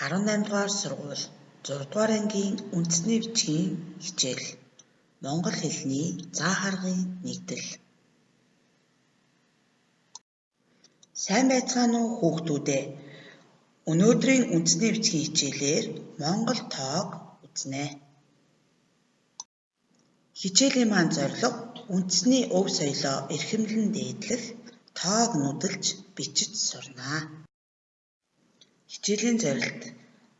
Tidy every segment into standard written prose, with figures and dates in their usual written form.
18 дугаар сургууль 6 дугаар ангийн үндэсний бичгийн хичээл Монгол хэлний заа харгын нэгдэл. Сайн байцгаана уу хүүхдүүдээ. Өнөөдрийн үндэсний бичгийн хичээлээр Монгол тоог үзнэ. Хичээлийн маань зорилго үндэсний өв соёлоо эрхэмлэн дээдлэх, тоог нүүдэлж бичиж сурнаа. Хичээлийн зорилт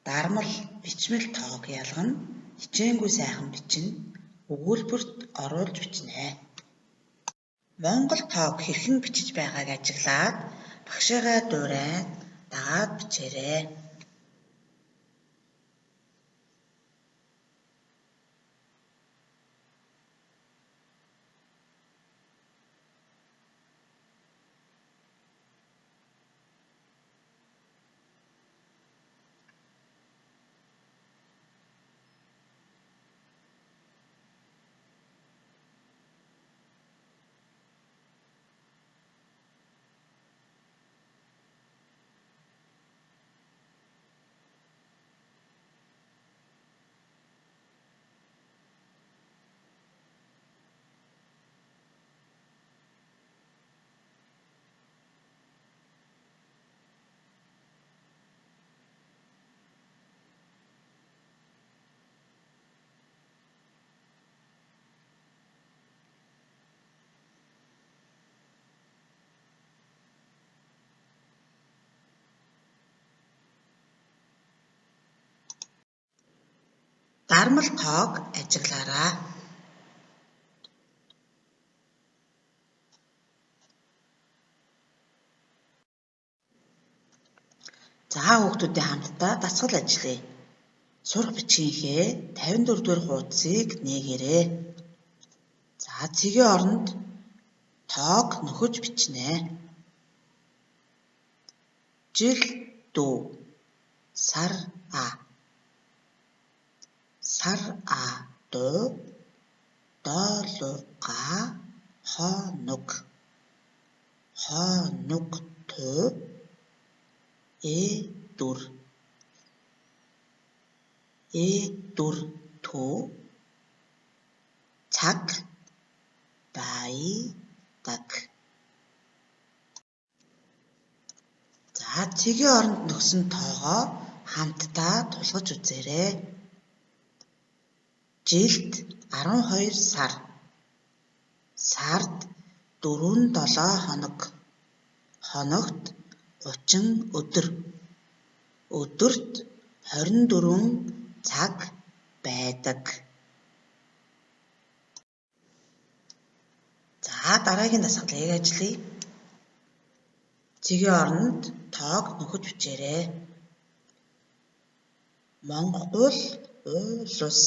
дармал, бичмэл тоог ялгана, хичээнгүй сайхан бичнэ, өгүүлбэрт оруулж бичнэ. Монгол тоог хэрхэн бичиж байгааг ажиглаад багшаагаа дуурайд дагаад бичээрэй. Дармал тоог ажиглаарай. За хүүхдүүдээ хамтдаа дасгал ажиллая. Сурах бичгийнхээ 54 дугаар хуудсыг нээгээрэй. За цэгийн оронд тоог нөхөж бичнэ. Жил дүү сар а сар а дуу доолга хоног хоног туу дүр туу цаг байдаг. За цэгийн оронд нөхсөн тоогоо хамтдаа тулгаж үзээрэй. Жилд 12 сар, сард 4-7 хоног, хоногт 30 өдөр, өдөрт 24 цаг байдаг. За дараагийн дасгалыг ажиллая. Цэгийн оронд тоог нөхөж бичээрэй. Монгол улс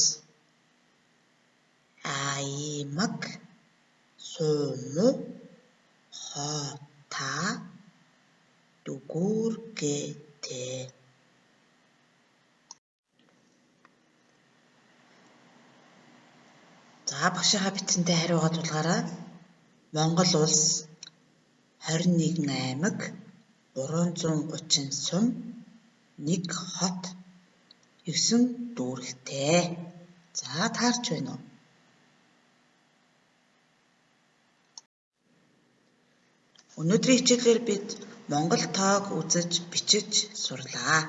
аймаг суму хота дүгүргээтэй. За багшийнхаа бичсэнтэй хариугаа тулгаарай. Монгол улс 21 аймаг 330 сум 1 хот 9 дүүрэгтэй. За таарч байна уу? Өнөөдрийн хичээлээр бид Монгол тоог үзэж бичиж сурлаа.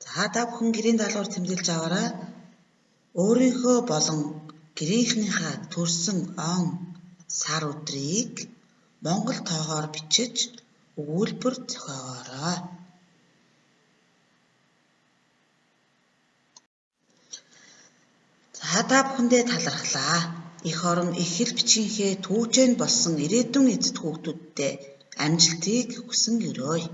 За та бүхэн гэрийн даалгавар тэмдэглэж аваарай. Өөрийнхөө болон гэрийнхнийхээ төрсөн он сар өдрийг Монгол тоогоор бичиж өгүүлбэр зохиогоорой. За та бүхэндээ талархлаа. Эх орон их хэл бичгийнхээ түүчэнд болсон ирээдүйн эцэд хүүхдүүдтэй амжилтыг хүсэн өрөөе.